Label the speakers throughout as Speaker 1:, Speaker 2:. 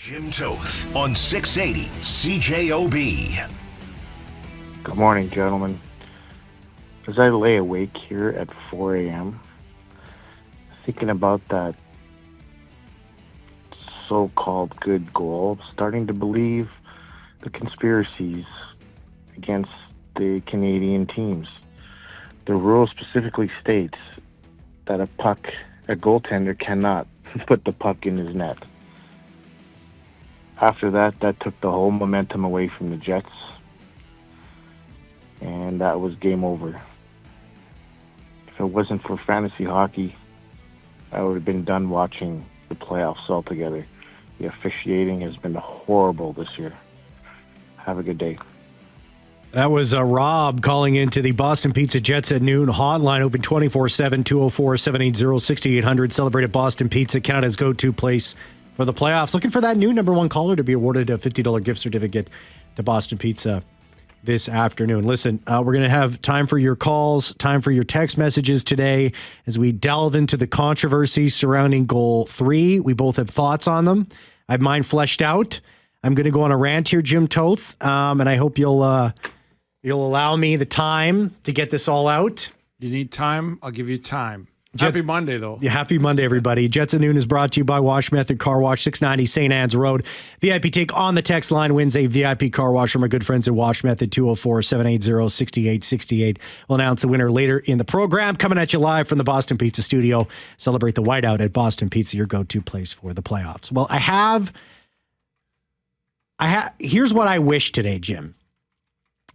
Speaker 1: Jim Toth on 680 CJOB.
Speaker 2: Good morning, gentlemen. As I lay awake here at 4 a.m., thinking about that so-called good goal, starting to believe the conspiracies against the Canadian teams. The rule specifically states that a goaltender cannot put the puck in his net. After that took the whole momentum away from the Jets, and that was game over. If it wasn't for fantasy hockey, I would have been done watching the playoffs altogether. The officiating has been horrible this year. Have a good day.
Speaker 3: That was Rob calling into the Boston Pizza Jets at noon hotline, open 24/7, 204-780-6800. Celebrated Boston Pizza, Canada's go-to place for the playoffs. Looking for that new number one caller to be awarded a $50 gift certificate to Boston Pizza this afternoon. Listen, we're going to have time for your calls, time for your text messages today as we delve into the controversy surrounding Goal 3. We both have thoughts on them. I have mine fleshed out. I'm going to go on a rant here, Jim Toth, and I hope you'll allow me the time to get this all out.
Speaker 4: You need time? I'll give you time. Happy Monday, though.
Speaker 3: Yeah, happy Monday, everybody. Jets at Noon is brought to you by Wash Method Car Wash, 690 St. Anne's Road. VIP take on the text line wins a VIP car wash from our good friends at Wash Method, 204-780-6868. We'll announce the winner later in the program. Coming at you live from the Boston Pizza studio. Celebrate the whiteout at Boston Pizza, your go-to place for the playoffs. Well, here's what I wish today, Jim.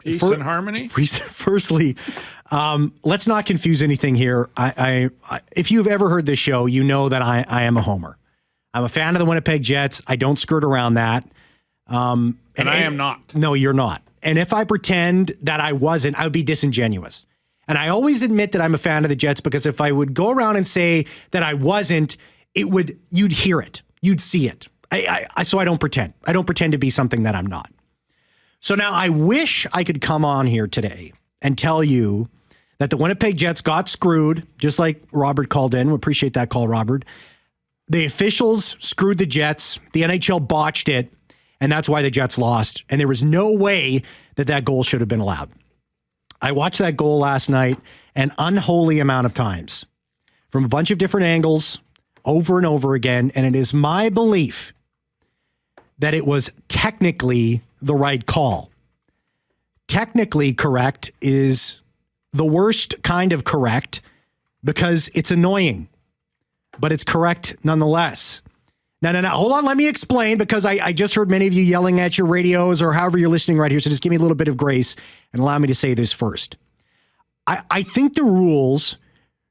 Speaker 4: Peace and harmony?
Speaker 3: Firstly, let's not confuse anything here. I if you've ever heard this show, you know that I am a homer. I'm a fan of the Winnipeg Jets. I don't skirt around that.
Speaker 4: And I am not.
Speaker 3: No, you're not. And if I pretend that I wasn't, I would be disingenuous. And I always admit that I'm a fan of the Jets because if I would go around and say that I wasn't, you'd hear it. You'd see it. So I don't pretend. I don't pretend to be something that I'm not. So now I wish I could come on here today and tell you that the Winnipeg Jets got screwed, just like Robert called in. We appreciate that call, Robert. The officials screwed the Jets. The NHL botched it, and that's why the Jets lost. And there was no way that goal should have been allowed. I watched that goal last night an unholy amount of times from a bunch of different angles over and over again, and it is my belief that it was technically the right call. Technically correct is the worst kind of correct because it's annoying, but it's correct nonetheless. No. Hold on. Let me explain because I just heard many of you yelling at your radios or however you're listening right here. So just give me a little bit of grace and allow me to say this first. I think the rules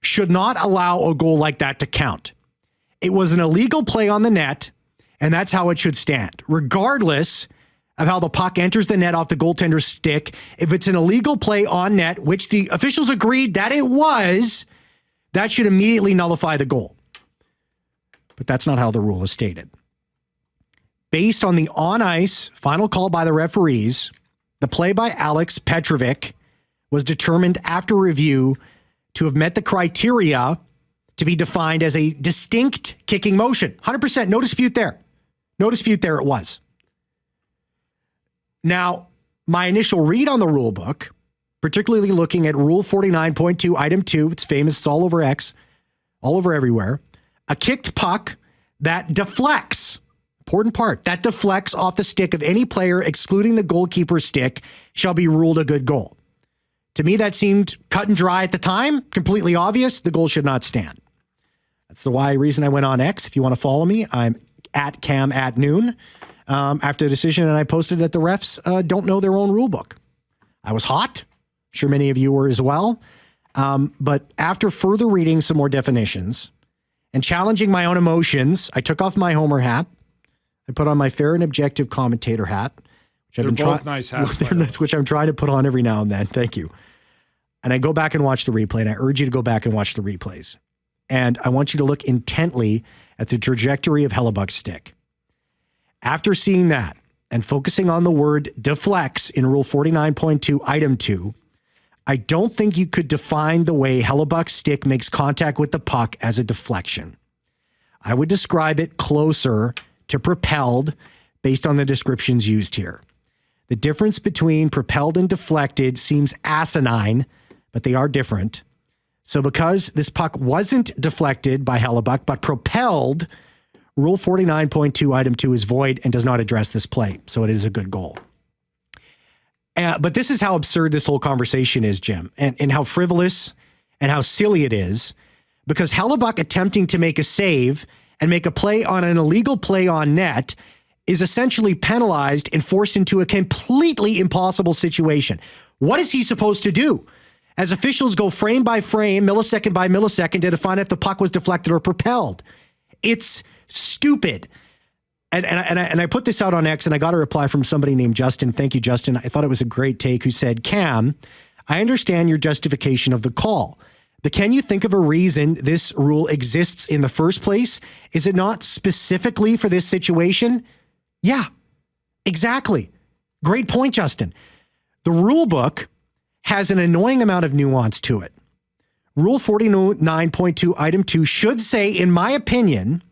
Speaker 3: should not allow a goal like that to count. It was an illegal play on the net, and that's how it should stand, regardless of how the puck enters the net off the goaltender's stick. If it's an illegal play on net, which the officials agreed that it was, that should immediately nullify the goal. But that's not how the rule is stated. Based on the on-ice final call by the referees, the play by Alex Petrovic was determined after review to have met the criteria to be defined as a distinct kicking motion. 100%, no dispute there. No dispute there, it was. Now, my initial read on the rule book, particularly looking at Rule 49.2, Item 2, it's famous, it's all over X, all over everywhere. A kicked puck that deflects, important part, that deflects off the stick of any player excluding the goalkeeper's stick shall be ruled a good goal. To me, that seemed cut and dry at the time, completely obvious. The goal should not stand. That's the reason I went on X. If you want to follow me, I'm at Cam at noon. After the decision, and I posted that the refs don't know their own rule book. I was hot. I'm sure many of you were as well. But after further reading some more definitions and challenging my own emotions, I took off my homer hat. I put on my fair and objective commentator hat.
Speaker 4: They're both nice hats.
Speaker 3: Which I'm trying to put on every now and then. Thank you. And I go back and watch the replay, and I urge you to go back and watch the replays. And I want you to look intently at the trajectory of Hellebuck's stick. After seeing that and focusing on the word deflects in Rule 49.2, Item 2, I don't think you could define the way Hellebuck's stick makes contact with the puck as a deflection. I would describe it closer to propelled based on the descriptions used here. The difference between propelled and deflected seems asinine, but they are different. So because this puck wasn't deflected by Hellebuyck, but propelled, Rule 49.2, Item 2 is void and does not address this play. So it is a good goal. But this is how absurd this whole conversation is, Jim, and how frivolous and how silly it is, because Hellebuyck attempting to make a save and make a play on an illegal play on net is essentially penalized and forced into a completely impossible situation. What is he supposed to do? As officials go frame by frame, millisecond by millisecond to define if the puck was deflected or propelled. It's stupid. And I put this out on X, and I got a reply from somebody named Justin. Thank you, Justin. I thought it was a great take, who said, Cam, I understand your justification of the call, but can you think of a reason this rule exists in the first place? Is it not specifically for this situation? Yeah, exactly. Great point, Justin. The rule book has an annoying amount of nuance to it. Rule 49.2, Item 2 should say, in my opinion,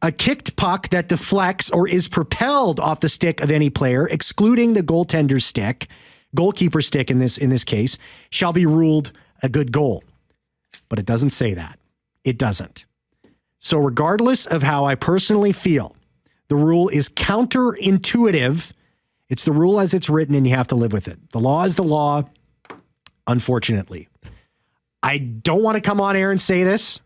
Speaker 3: a kicked puck that deflects or is propelled off the stick of any player, excluding the goaltender's stick, goalkeeper's stick in this case, shall be ruled a good goal. But it doesn't say that. It doesn't. So regardless of how I personally feel, the rule is counterintuitive. It's the rule as it's written, and you have to live with it. The law is the law, unfortunately. I don't want to come on air and say this.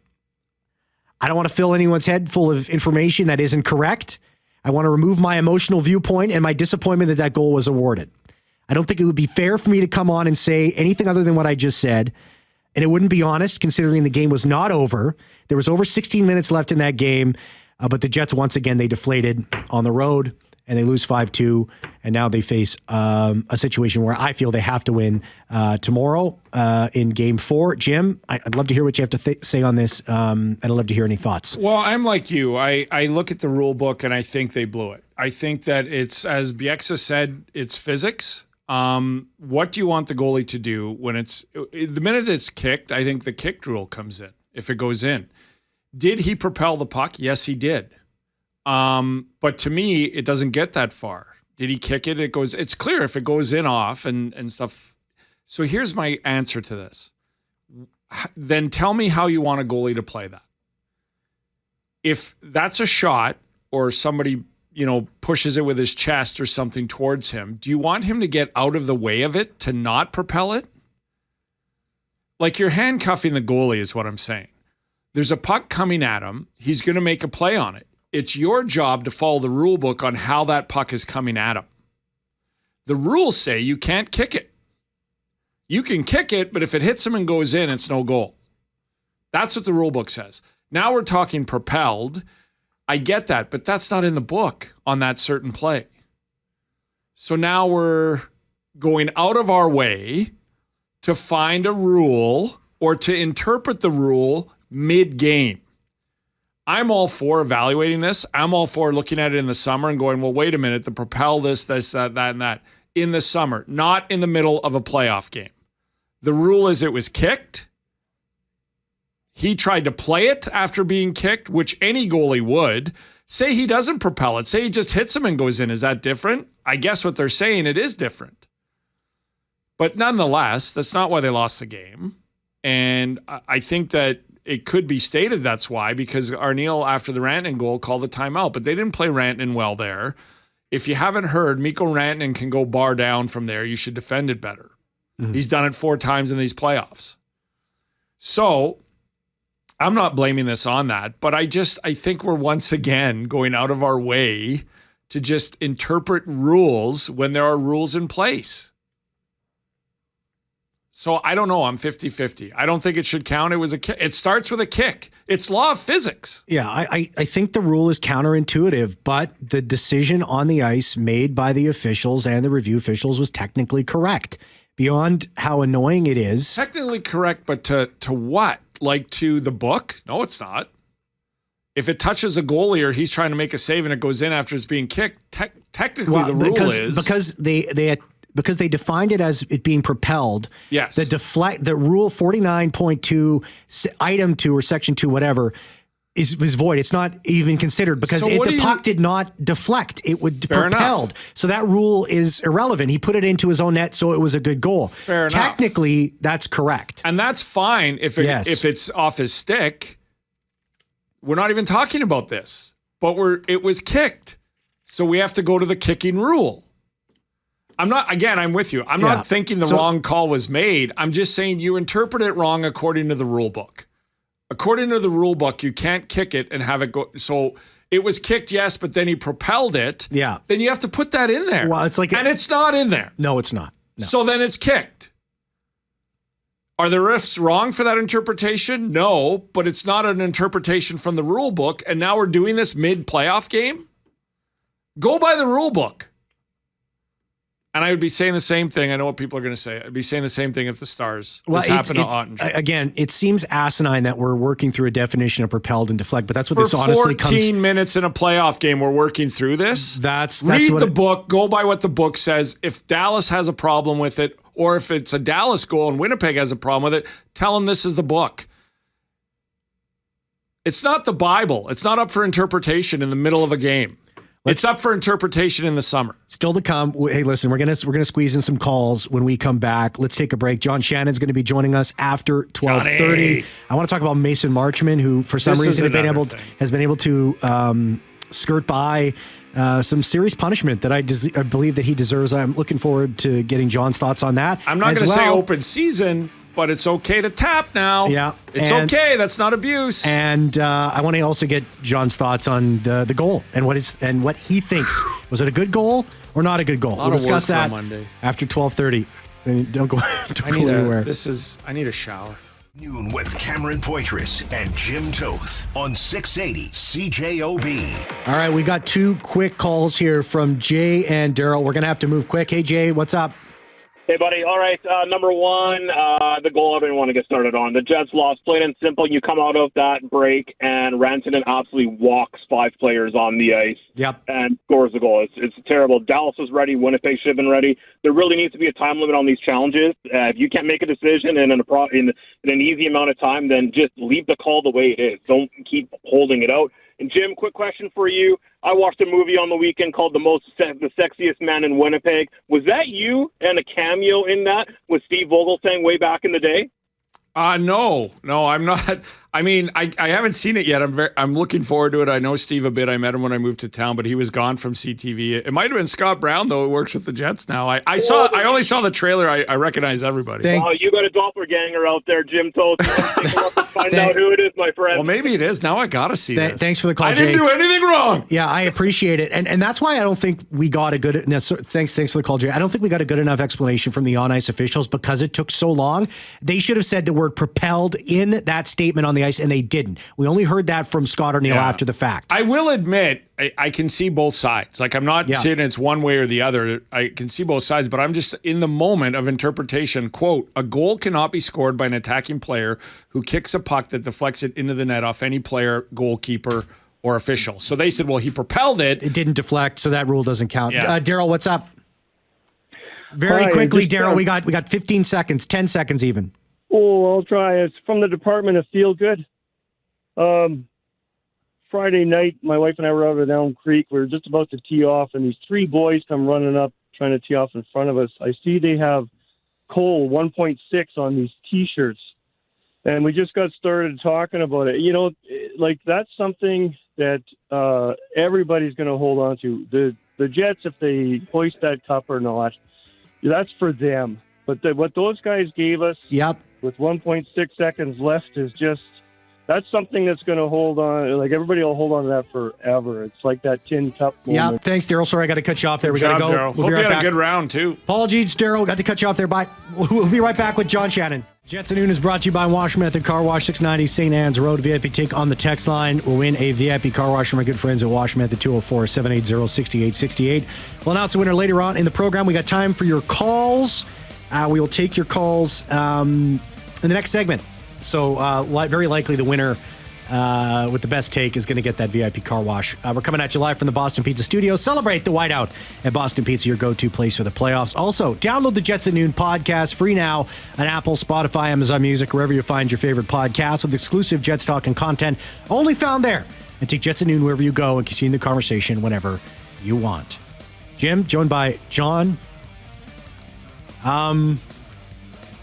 Speaker 3: I don't want to fill anyone's head full of information that isn't correct. I want to remove my emotional viewpoint and my disappointment that that goal was awarded. I don't think it would be fair for me to come on and say anything other than what I just said. And it wouldn't be honest, considering the game was not over. There was over 16 minutes left in that game, but the Jets, once again, they deflated on the road, and they lose 5-2, and now they face a situation where I feel they have to win tomorrow in Game 4. Jim, I'd love to hear what you have to say on this, and I'd love to hear any thoughts.
Speaker 4: Well, I'm like you. I look at the rule book, and I think they blew it. I think that it's, as Bieksa said, it's physics. What do you want the goalie to do when the minute it's kicked? I think the kicked rule comes in if it goes in. Did he propel the puck? Yes, he did. But to me, it doesn't get that far. Did he kick it? It's clear if it goes in off and stuff. So here's my answer to this. Then tell me how you want a goalie to play that. If that's a shot or somebody, pushes it with his chest or something towards him, do you want him to get out of the way of it to not propel it? Like, you're handcuffing the goalie is what I'm saying. There's a puck coming at him. He's going to make a play on it. It's your job to follow the rule book on how that puck is coming at him. The rules say you can't kick it. You can kick it, but if it hits him and goes in, it's no goal. That's what the rule book says. Now we're talking propelled. I get that, but that's not in the book on that certain play. So now we're going out of our way to find a rule or to interpret the rule mid-game. I'm all for evaluating this. I'm all for looking at it in the summer and going, well, wait a minute, the propel this, that, and that. In the summer, not in the middle of a playoff game. The rule is it was kicked. He tried to play it after being kicked, which any goalie would. Say he doesn't propel it. Say he just hits him and goes in. Is that different? I guess what they're saying, it is different. But nonetheless, that's not why they lost the game. And I think that it could be stated that's why, because Arniel, after the Rantanen goal, called a timeout. But they didn't play Rantanen well there. If you haven't heard, Mikko Rantanen can go bar down from there. You should defend it better. Mm-hmm. He's done it 4 times in these playoffs. So I'm not blaming this on that, but I think we're once again going out of our way to just interpret rules when there are rules in place. So I don't know. I'm 50-50. I don't think it should count. It was a kick. It starts with a kick. It's law of physics.
Speaker 3: Yeah, I think the rule is counterintuitive, but the decision on the ice made by the officials and the review officials was technically correct. Beyond how annoying it is.
Speaker 4: Technically correct, but to what? Like to the book? No, it's not. If it touches a goalie or he's trying to make a save and it goes in after it's being kicked, technically the rule is...
Speaker 3: Because they defined it as it being propelled.
Speaker 4: Yes.
Speaker 3: The rule 49.2, item 2 or section 2, whatever, is void. It's not even considered because the puck did not deflect. It would propelled. So that rule is irrelevant. He put it into his own net, so it was a good goal.
Speaker 4: Fair enough.
Speaker 3: Technically, that's correct.
Speaker 4: And that's fine if it's off his stick. We're not even talking about this. But it was kicked. So we have to go to the kicking rule. I'm with you. I'm not thinking the wrong call was made. I'm just saying you interpret it wrong according to the rule book. According to the rule book, you can't kick it and have it go. So it was kicked, yes, but then he propelled it.
Speaker 3: Yeah.
Speaker 4: Then you have to put that in there.
Speaker 3: Well, it's like,
Speaker 4: and it's not in there.
Speaker 3: No, it's not. No.
Speaker 4: So then it's kicked. Are the refs wrong for that interpretation? No, but it's not an interpretation from the rule book. And now we're doing this mid-playoff game? Go by the rule book. And I would be saying the same thing. I know what people are going to say. I'd be saying the same thing if the Stars. This happened to Ottinger.
Speaker 3: Again, it seems asinine that we're working through a definition of propelled and deflect, but that's what this honestly comes...
Speaker 4: 14 minutes in a playoff game, we're working through this? Read the book. Go by what the book says. If Dallas has a problem with it, or if it's a Dallas goal and Winnipeg has a problem with it, tell them this is the book. It's not the Bible. It's not up for interpretation in the middle of a game. It's up for interpretation in the summer. Still to come.
Speaker 3: Hey, listen, we're gonna squeeze in some calls when we come back. Let's take a break. John Shannon's going to be joining us after 12:30. I want to talk about Mason Marchment, who for some reason has been able to skirt by some serious punishment that I believe that he deserves. I'm looking forward to getting John's thoughts on that.
Speaker 4: I'm not going to say open season, but it's okay to tap now.
Speaker 3: Yeah.
Speaker 4: It's okay. That's not abuse.
Speaker 3: And I want to also get John's thoughts on the goal and what he thinks. Was it a good goal or not a good goal? We'll discuss that after 12:30. And don't go anywhere.
Speaker 4: I need a shower.
Speaker 1: Noon with Cameron Poitras and Jim Toth on 680 CJOB.
Speaker 3: All right, we got two quick calls here from Jay and Daryl. We're going to have to move quick. Hey, Jay, what's up?
Speaker 5: Hey, buddy. All right. Number one, the goal I didn't want to get started on. The Jets lost. Plain and simple. You come out of that break, and Rantanen absolutely walks 5 players on the ice.
Speaker 3: Yep.
Speaker 5: And scores the goal. It's terrible. Dallas was ready. Winnipeg should have been ready. There really needs to be a time limit on these challenges. If you can't make a decision in an easy amount of time, then just leave the call the way it is. Don't keep holding it out. And Jim, quick question for you. I watched a movie on the weekend called The Sexiest Man in Winnipeg. Was that you and a cameo in that with Steve Vogelsang way back in the day?
Speaker 4: No, I'm not. I mean, I haven't seen it yet. I'm looking forward to it. I know Steve a bit. I met him when I moved to town, but he was gone from CTV. It might have been Scott Brown, though. He works with the Jets now. I only saw the trailer. I recognize everybody.
Speaker 5: You got a doppelganger out there, Jim Toth. Find out who it is, my friend.
Speaker 4: Well, maybe it is. Now I got to see this.
Speaker 3: Thanks for the call,
Speaker 4: I didn't do anything wrong.
Speaker 3: Yeah, I appreciate it. And that's why I don't think we got a good... Thanks for the call, Jay. I don't think we got a good enough explanation from the on-ice officials because it took so long. They should have said the word propelled in that statement on the ice, and they didn't. We only heard that from Scott O'Neill after the fact.
Speaker 4: I will admit, I can see both sides. Like, I'm not saying it's one way or the other. I can see both sides, but I'm just in the moment of interpretation. Quote, a goal cannot be scored by an attacking player who kicks a puck that deflects it into the net off any player, goalkeeper, or official. So they said, well, he propelled it.
Speaker 3: It didn't deflect, so that rule doesn't count.
Speaker 4: Yeah.
Speaker 3: Daryl, what's up? Very quickly, Daryl, we got 15 seconds, 10 seconds even.
Speaker 6: Oh, I'll try. It's from the Department of Feel Good. Friday night, my wife and I were out at Elm Creek. We were just about to tee off, and these 3 boys come running up trying to tee off in front of us. I see they have Cole 1.6 on these T-shirts, and we just got started talking about it. You know, like, that's something that everybody's going to hold on to. The Jets, if they hoist that cup or not, that's for them. But what those guys gave us with 1.6 seconds left is just, that's something that's going to hold on. Like, everybody will hold on to that forever. It's like that tin cup moment.
Speaker 3: Yeah, thanks, Daryl. Sorry, I got to cut you off there. We got to go.
Speaker 4: Daryl. Hope you had a good round, too.
Speaker 3: Apologies, Daryl. Got to cut you off there. Bye. We'll be right back with John Shannon. Jets at Noon is brought to you by Wash Method Car Wash, 690 St. Anne's Road. VIP take on the text line. We'll win a VIP car wash from our good friends at Wash Method, 204-780-6868. We'll announce the winner later on in the program. We got time for your calls. We will take your calls in the next segment. So very likely the winner with the best take is going to get that VIP car wash. We're coming at you live from the Boston Pizza studio. Celebrate the whiteout at Boston Pizza, your go-to place for the playoffs. Also, download the Jets at Noon podcast free now on Apple, Spotify, Amazon Music, wherever you find your favorite podcasts with exclusive Jets talk and content only found there. And take Jets at Noon wherever you go and continue the conversation whenever you want. Jim, joined by John.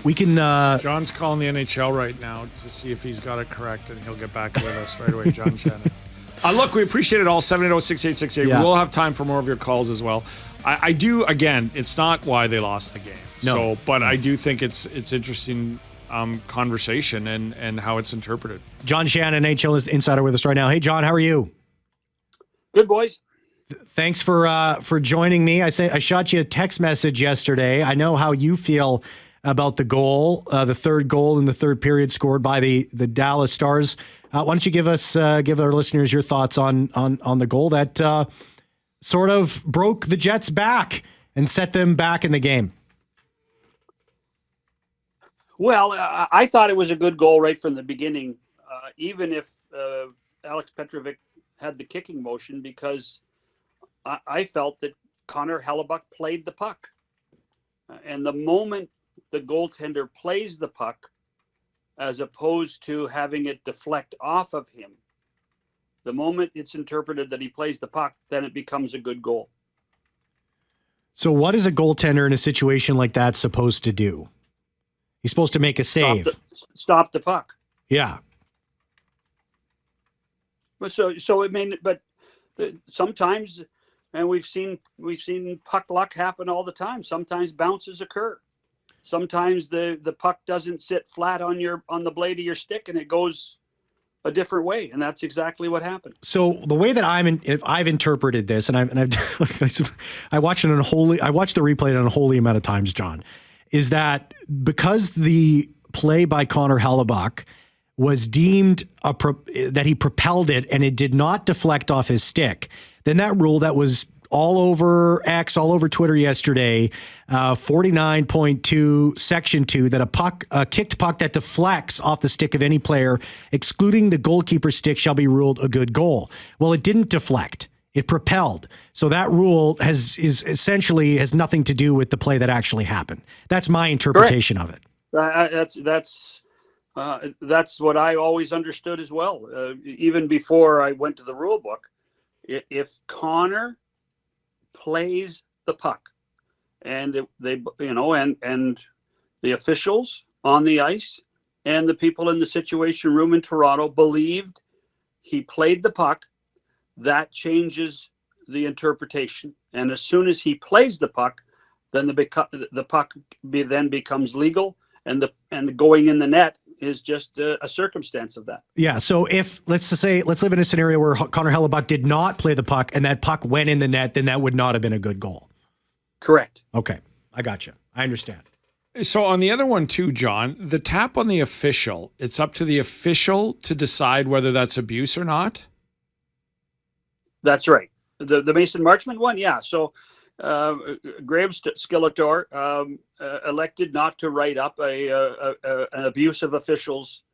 Speaker 3: We can.
Speaker 4: John's calling the NHL right now to see if he's got it correct, and he'll get back with us right away. John Shannon. Look, we appreciate it all. 780-6868.
Speaker 3: Yeah.
Speaker 4: We will have time for more of your calls as well. I do. Again, it's not why they lost the game.
Speaker 3: No.
Speaker 4: But I do think it's interesting conversation and how it's interpreted.
Speaker 3: John Shannon, NHL Insider, with us right now. Hey, John, how are you?
Speaker 7: Good, boys.
Speaker 3: Thanks for joining me. I shot you a text message yesterday. I know how you feel about the goal, the third goal in the third period scored by the Dallas Stars. Why don't you give our listeners your thoughts on the goal that sort of broke the Jets back and set them back in the game?
Speaker 7: Well, I thought it was a good goal right from the beginning, even if Alex Petrovic had the kicking motion, because I felt that Connor Hellebuck played the puck. And the moment the goaltender plays the puck, as opposed to having it deflect off of him, the moment it's interpreted that he plays the puck, then it becomes a good goal.
Speaker 3: So what is a goaltender in a situation like that supposed to do? He's supposed to make a save.
Speaker 7: Stop the puck.
Speaker 3: Yeah.
Speaker 7: But so it may, but sometimes, and we've seen puck luck happen all the time. Sometimes bounces occur. Sometimes the puck doesn't sit flat on the blade of your stick, and it goes a different way, and that's exactly what happened.
Speaker 3: So the way that I've interpreted this, and I watched the replay an unholy amount of times, John, is that because the play by Connor Hellebuck was deemed that he propelled it and it did not deflect off his stick, then that rule that was all over X, all over Twitter yesterday, 49.2 section 2, that a kicked puck that deflects off the stick of any player, excluding the goalkeeper's stick, shall be ruled a good goal. Well, it didn't deflect. It propelled. So that rule has nothing to do with the play that actually happened. That's my interpretation of it.
Speaker 7: That's what I always understood as well. Even before I went to the rule book, if Connor plays the puck, and and the officials on the ice and the people in the Situation Room in Toronto believed he played the puck, that changes the interpretation. And as soon as he plays the puck, then the puck then becomes legal, and the going in the net is just a circumstance of that.
Speaker 3: Yeah. So let's live in a scenario where Connor Hellebuck did not play the puck and that puck went in the net, then that would not have been a good goal.
Speaker 7: Correct.
Speaker 3: Okay. I got you. I understand.
Speaker 4: So on the other one too, John, the tap on the official, it's up to the official to decide whether that's abuse or not.
Speaker 7: That's right. The Mason Marchment one. Yeah. So Graham Skeletor elected not to write up an abusive officials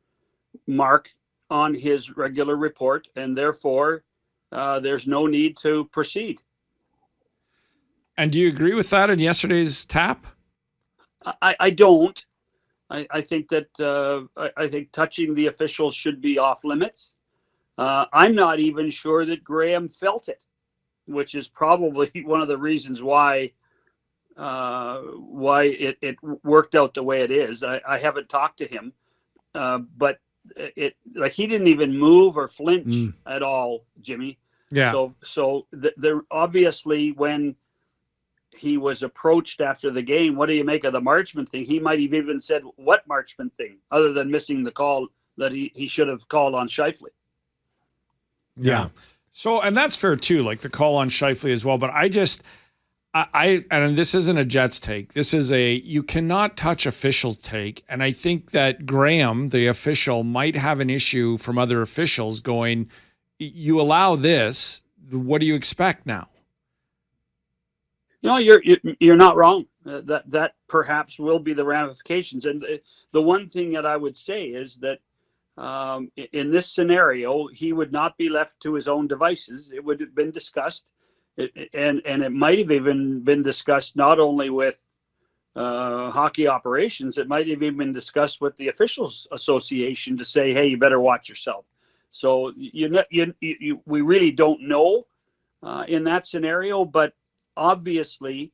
Speaker 7: mark on his regular report, and therefore there's no need to proceed.
Speaker 4: And do you agree with that in yesterday's tap?
Speaker 7: I don't. I think that I think touching the officials should be off limits. I'm not even sure that Graham felt it, which is probably one of the reasons why it worked out the way it is. I haven't talked to him, but he didn't even move or flinch at all, Jimmy.
Speaker 4: Yeah.
Speaker 7: So there obviously, when he was approached after the game, what do you make of the Marchment thing? He might have even said, "What Marchment thing?" Other than missing the call that he should have called on Scheifele.
Speaker 3: Yeah.
Speaker 4: So, and that's fair too, like the call on Scheifele as well. But and this isn't a Jets take. This is you cannot touch officials take. And I think that Graham, the official, might have an issue from other officials going, you allow this, what do you expect now?
Speaker 7: You're not wrong. That perhaps will be the ramifications. And the one thing that I would say is that in this scenario, he would not be left to his own devices. It would have been discussed, and it might have even been discussed not only with hockey operations, it might have even been discussed with the officials association to say, hey, you better watch yourself. So we really don't know in that scenario, but obviously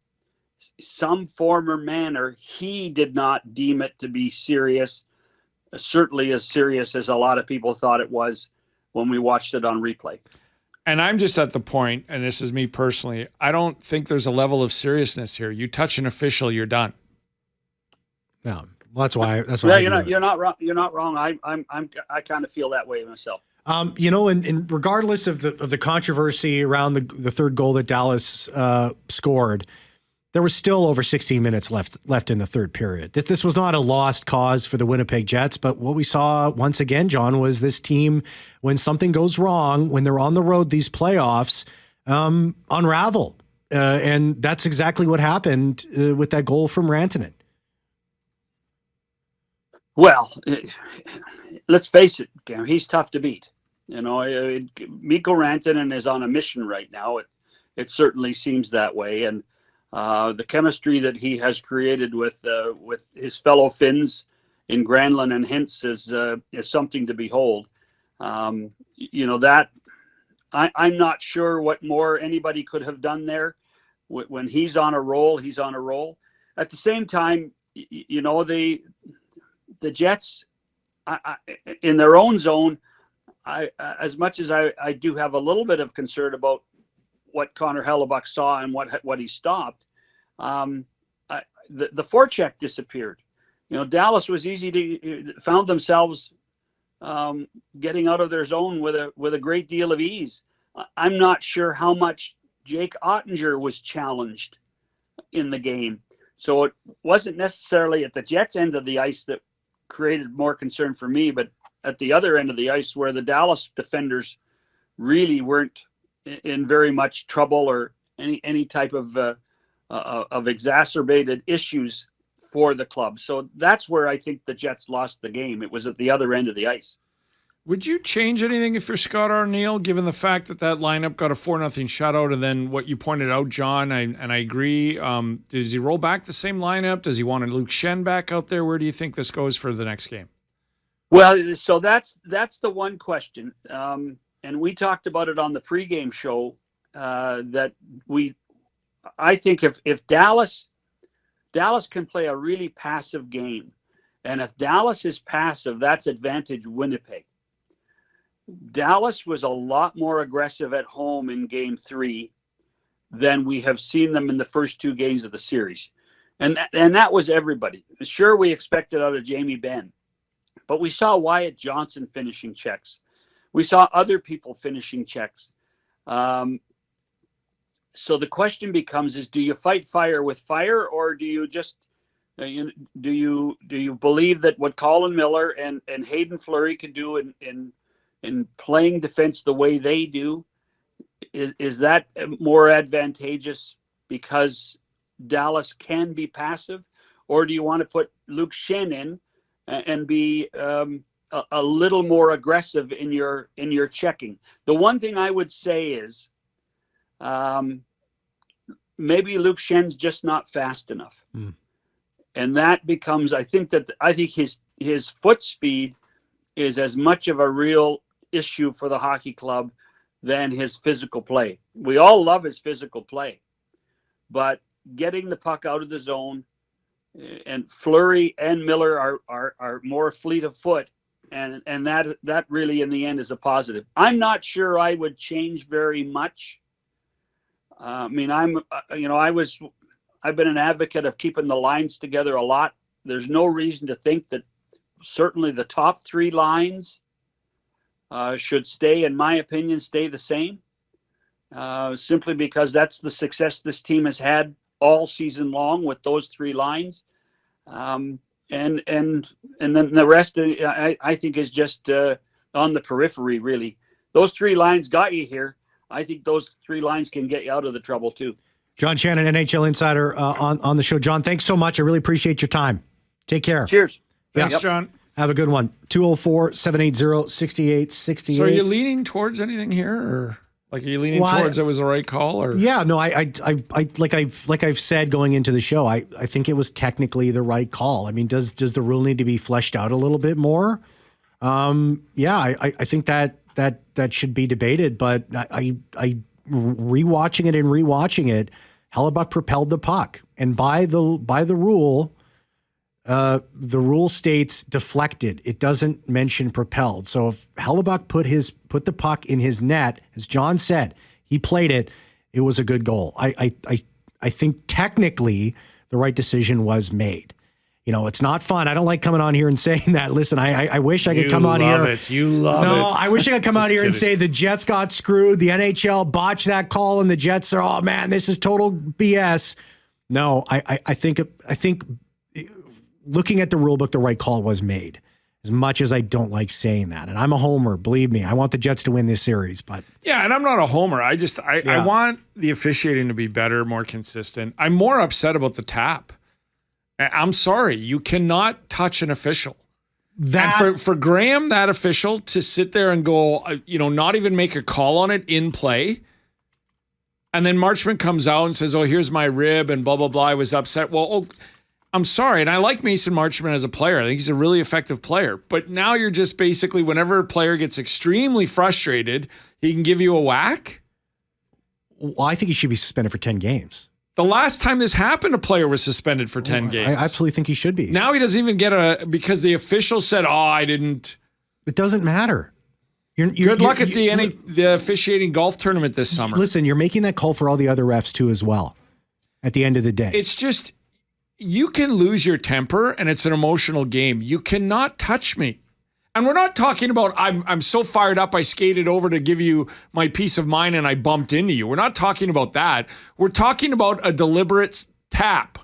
Speaker 7: some form or manner, he did not deem it to be serious, certainly as serious as a lot of people thought it was when we watched it on replay.
Speaker 4: And I'm just at the point, and this is me personally, I don't think there's a level of seriousness here. You touch an official, you're done.
Speaker 3: No, well, that's why.
Speaker 7: Yeah, you're not wrong. You're not wrong. I kind of feel that way myself.
Speaker 3: And regardless of the controversy around the third goal that Dallas scored, there was still over 16 minutes left in the third period. This was not a lost cause for the Winnipeg Jets, but what we saw once again, John, was this team, when something goes wrong, when they're on the road, these playoffs, unravel. And that's exactly what happened with that goal from Rantanen.
Speaker 7: Well, let's face it, Cam, he's tough to beat. Mikko Rantanen is on a mission right now. It certainly seems that way. And the chemistry that he has created with his fellow Finns in Granlund and Hintz is something to behold. That I'm not sure what more anybody could have done there. When he's on a roll, he's on a roll. At the same time, the Jets, in their own zone, as much as I do have a little bit of concern about what Connor Hellebuck saw and what he stopped, the forecheck disappeared. Dallas was found themselves getting out of their zone with a great deal of ease. I'm not sure how much Jake Ottinger was challenged in the game. So it wasn't necessarily at the Jets end of the ice that created more concern for me, but at the other end of the ice where the Dallas defenders really weren't in very much trouble or any type of exacerbated issues for the club. So that's where I think the Jets lost the game. It was at the other end of the ice.
Speaker 4: Would you change anything if you're Scott Arniel, given the fact that lineup got a 4-0 shutout, and then what you pointed out, John, and I agree. Does he roll back the same lineup? Does he want Luke Schenn back out there? Where do you think this goes for the next game?
Speaker 7: Well, so that's the one question, and we talked about it on the pregame show. I think if Dallas can play a really passive game, and if Dallas is passive, that's advantage Winnipeg. Dallas was a lot more aggressive at home in Game 3 than we have seen them in the first two games of the series. And that was everybody. Sure, we expected out of Jamie Benn, but we saw Wyatt Johnson finishing checks. We saw other people finishing checks. So the question becomes: do you fight fire with fire, or do you just do you believe that what Colin Miller and Hayden Fleury can do in playing defense the way they do, is that more advantageous because Dallas can be passive, or do you want to put Luke Schenn in and be a little more aggressive in your checking? The one thing I would say is maybe Luke Schenn's just not fast enough. And that becomes, I think his foot speed is as much of a real issue for the hockey club than his physical play. We all love his physical play, but getting the puck out of the zone, and Fleury and Miller are more fleet of foot, and that really in the end is a positive. I'm not sure I would change very much. I've been an advocate of keeping the lines together a lot. There's no reason to think that certainly the top three lines should stay, in my opinion, stay the same, simply because that's the success this team has had all season long with those three lines. And then the rest, I think, is just on the periphery, really. Those three lines got you here. I think those three lines can get you out of the trouble, too.
Speaker 3: John Shannon, NHL Insider, on the show. John, thanks so much. I really appreciate your time. Take care.
Speaker 7: Cheers.
Speaker 4: Thanks, John.
Speaker 3: Have a good one. 204-780-6868.
Speaker 4: So are you leaning towards anything here, or like are you leaning towards it was the right call? Or
Speaker 3: yeah, no, I like I've said going into the show, I think it was technically the right call. I mean, does the rule need to be fleshed out a little bit more? Yeah, I think that should be debated, but I rewatching it, Hellebuyck propelled the puck, and by the rule, the rule states deflected. It doesn't mention propelled. So if Hellebuyck put the puck in his net, as John said, he played it. It was a good goal. I think technically the right decision was made. You know, it's not fun. I don't like coming on here and saying that. Listen, I wish I could come on here.
Speaker 4: You love it.
Speaker 3: No, I wish I could come out here and say the Jets got screwed. The NHL botched that call, and the Jets are, oh man, this is total BS. No, I think looking at the rule book, the right call was made. As much as I don't like saying that, and I'm a homer, believe me, I want the Jets to win this series. But
Speaker 4: yeah, and I'm not a homer. I want the officiating to be better, more consistent. I'm more upset about the tap. I'm sorry, you cannot touch an official. And for Graham, that official, to sit there and go, not even make a call on it in play, and then Marchment comes out and says, "Oh, here's my rib," and blah blah blah. I was upset. Well, I'm sorry, and I like Mason Marchment as a player. I think he's a really effective player. But now you're just basically, whenever a player gets extremely frustrated, he can give you a whack.
Speaker 3: Well, I think he should be suspended for 10 games.
Speaker 4: The last time this happened, a player was suspended for 10 games.
Speaker 3: I absolutely think he should be.
Speaker 4: Now he doesn't even get because the official said, I didn't.
Speaker 3: It doesn't matter.
Speaker 4: Good luck at the officiating golf tournament this summer.
Speaker 3: Listen, you're making that call for all the other refs too as well at the end of the day.
Speaker 4: It's just, you can lose your temper, and it's an emotional game. You cannot touch me. And we're not talking about I'm so fired up I skated over to give you my peace of mind and I bumped into you. We're not talking about that. We're talking about a deliberate tap.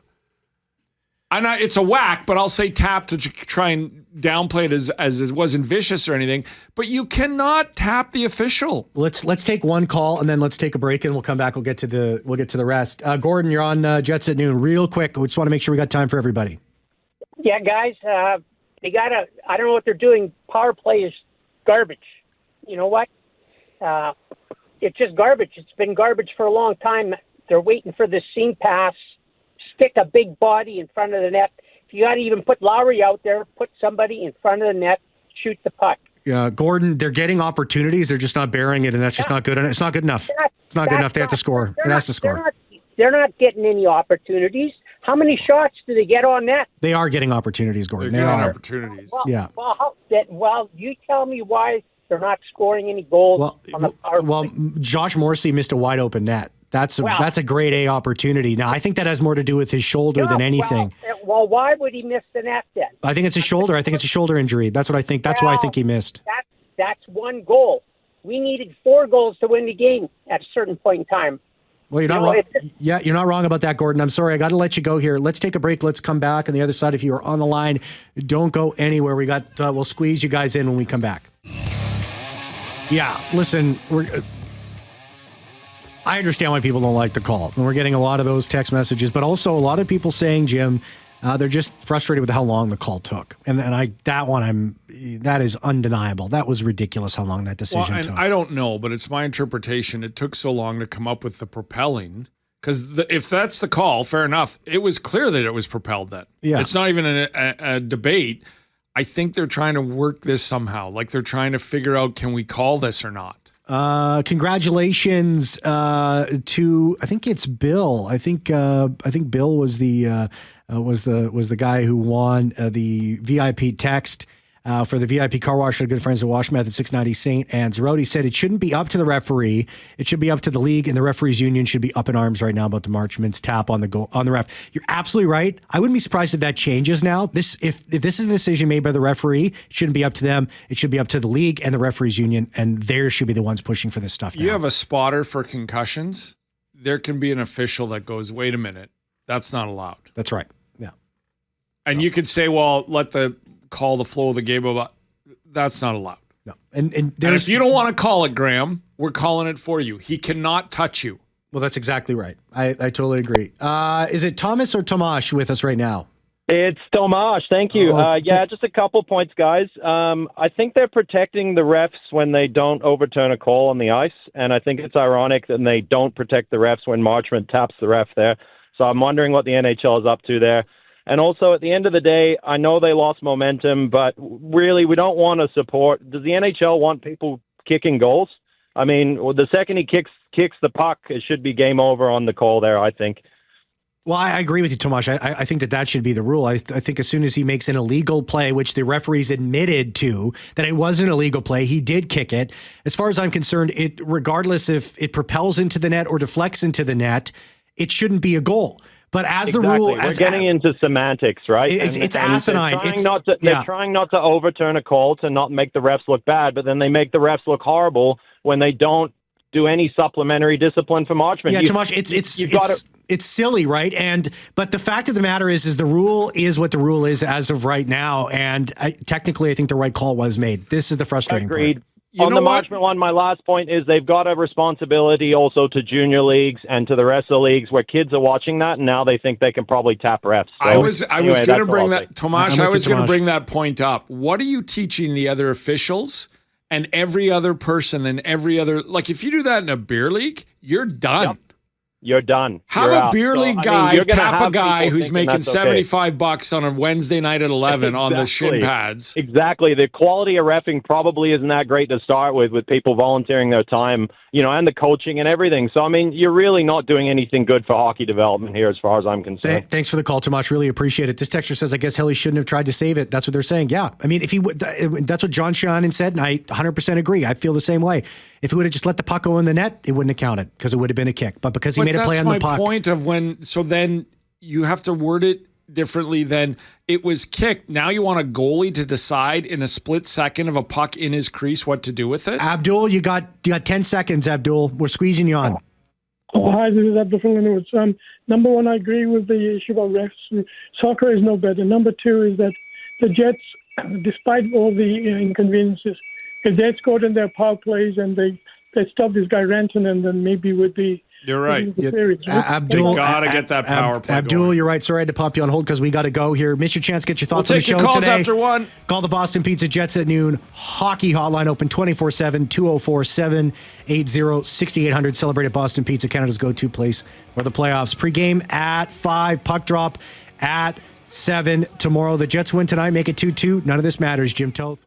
Speaker 4: It's a whack, but I'll say tap to try and downplay it as it wasn't vicious or anything. But you cannot tap the official.
Speaker 3: Let's take one call and then let's take a break and we'll come back. We'll get to the rest. Gordon, you're on Jets at Noon. Real quick, we just want to make sure we got time for everybody.
Speaker 8: Yeah, guys. I don't know what they're doing. Power play is garbage. You know what? It's just garbage. It's been garbage for a long time. They're waiting for the seam pass. Stick a big body in front of the net. If you got to even put Lowry out there, put somebody in front of the net, shoot the puck.
Speaker 3: Yeah, Gordon, they're getting opportunities. They're just not bearing it, and that's just not good. It's not good enough. It's not good enough. They have to score. It has to score.
Speaker 8: They're not getting any opportunities. How many shots do they get on net?
Speaker 3: They are getting opportunities, Gordon.
Speaker 4: They're getting
Speaker 3: are.
Speaker 4: opportunities.
Speaker 3: Yeah.
Speaker 8: Well, you tell me why they're not scoring any goals on the power play.
Speaker 3: Well, Josh Morrissey missed a wide open net. That's a grade A opportunity. Now, I think that has more to do with his shoulder than anything.
Speaker 8: Well, why would he miss the net then?
Speaker 3: I think it's a shoulder. I think it's a shoulder injury. That's what I think. That's why I think he missed.
Speaker 8: That's one goal. We needed 4 goals to win the game at a certain point in time.
Speaker 3: Well, you're not wrong. Yeah, you're not wrong about that, Gordon. I'm sorry. I got to let you go here. Let's take a break. Let's come back on the other side. If you are on the line, don't go anywhere. We'll squeeze you guys in when we come back. Yeah, listen, I understand why people don't like the call. And we're getting a lot of those text messages, but also a lot of people saying, Jim, they're just frustrated with how long the call took. And that is undeniable. That was ridiculous how long that decision took.
Speaker 4: I don't know, but it's my interpretation. It took so long to come up with the propelling. Because if that's the call, fair enough. It was clear that it was propelled then. Yeah. It's not even a debate. I think they're trying to work this somehow. Like they're trying to figure out, can we call this or not?
Speaker 3: Congratulations to I think it's Bill. I think Bill was the guy who won the VIP text for the VIP car wash. Our good friends at Wash Method 690 St. Anne's Road. He said it shouldn't be up to the referee. It should be up to the league, and the referees union should be up in arms right now about the Marchment's tap on the ref. You're absolutely right. I wouldn't be surprised if that changes now. If this is a decision made by the referee, it shouldn't be up to them. It should be up to the league and the referees union, and they should be the ones pushing for this stuff now.
Speaker 4: You have a spotter for concussions. There can be an official that goes, wait a minute, that's not allowed.
Speaker 3: That's right. Yeah.
Speaker 4: And you could say, well, let the call the flow of the game about. That's not allowed.
Speaker 3: No.
Speaker 4: And if you don't want to call it, Graham, we're calling it for you. He cannot touch you.
Speaker 3: Well, that's exactly right. I totally agree. Is it Thomas or Tomash with us right now?
Speaker 9: It's Tomash. Thank you. Just a couple points, guys. I think they're protecting the refs when they don't overturn a call on the ice, and I think it's ironic that they don't protect the refs when Marchment taps the ref there. So I'm wondering what the NHL is up to there. And also, at the end of the day, I know they lost momentum, but really, we don't want to support. Does the NHL want people kicking goals? I mean, the second he kicks the puck, it should be game over on the call there, I think.
Speaker 3: Well, I agree with you, Tomash. I think that should be the rule. I think as soon as he makes an illegal play, which the referees admitted to, that it was an illegal play, he did kick it. As far as I'm concerned, regardless if it propels into the net or deflects into the net, it shouldn't be a goal. But as the rule,
Speaker 9: we're getting into semantics, right?
Speaker 3: It's asinine.
Speaker 9: They're trying not to overturn a call to not make the refs look bad, but then they make the refs look horrible when they don't do any supplementary discipline for Marchment.
Speaker 3: Yeah, Tomash, it's silly, right? But the fact of the matter is the rule is what the rule is as of right now, and technically, I think the right call was made. This is the frustrating part.
Speaker 9: Agreed. On the Marchment one, my last point is they've got a responsibility also to junior leagues and to the rest of the leagues where kids are watching that, and now they think they can probably tap refs. So,
Speaker 4: I was going to bring that, Tomash. I was going to bring that
Speaker 3: that
Speaker 4: point up. What are you teaching the other officials and every other person and every other? Like, if you do that in a beer league, you're done.
Speaker 9: Yep. You're done.
Speaker 4: Have
Speaker 9: You're
Speaker 4: a
Speaker 9: out.
Speaker 4: beer
Speaker 9: So,
Speaker 4: league
Speaker 9: I
Speaker 4: guy
Speaker 9: mean, you're gonna
Speaker 4: tap a
Speaker 9: have
Speaker 4: guy
Speaker 9: people
Speaker 4: who's
Speaker 9: thinking
Speaker 4: making
Speaker 9: that's okay.
Speaker 4: $75 on a Wednesday night at 11 on the shin pads.
Speaker 9: Exactly. The quality of reffing probably isn't that great to start with people volunteering their time, and the coaching and everything. So, I mean, you're really not doing anything good for hockey development here as far as I'm concerned.
Speaker 3: Thanks for the call, Tomash. Really appreciate it. This texter says, I guess Hilly shouldn't have tried to save it. That's what they're saying. Yeah. I mean, if he would, that's what John Shannon said, and I 100% agree. I feel the same way. If he would have just let the puck go in the net, it wouldn't have counted because it would have been a kick. But because he made a play on the puck.
Speaker 4: That's my point of so then you have to word it differently than it was kicked. Now you want a goalie to decide in a split second of a puck in his crease what to do with it?
Speaker 3: Abdul, you got 10 seconds, Abdul. We're squeezing you on.
Speaker 10: Oh, hi, this is Abdul from Linwood. Number one, I agree with the issue about refs. Soccer is no better. Number two is that the Jets, despite all the inconveniences, if they had scored in their power plays and they stopped this guy Rantanen, then maybe would be.
Speaker 4: You're right.
Speaker 3: Abdul,
Speaker 4: got to get that power play
Speaker 3: Abdul,
Speaker 4: going.
Speaker 3: you're right. Sorry I had to pop you on hold because we got to go here. Miss your chance. Get your thoughts on the show
Speaker 4: calls
Speaker 3: today.
Speaker 4: after one.
Speaker 3: Call the Boston Pizza Jets at noon. Hockey hotline open 24/7, 204-780-6800. Celebrate at Boston Pizza, Canada's go-to place for the playoffs. Pre-game at 5. Puck drop at 7 tomorrow. The Jets win tonight. Make it 2-2. None of this matters. Jim Toth.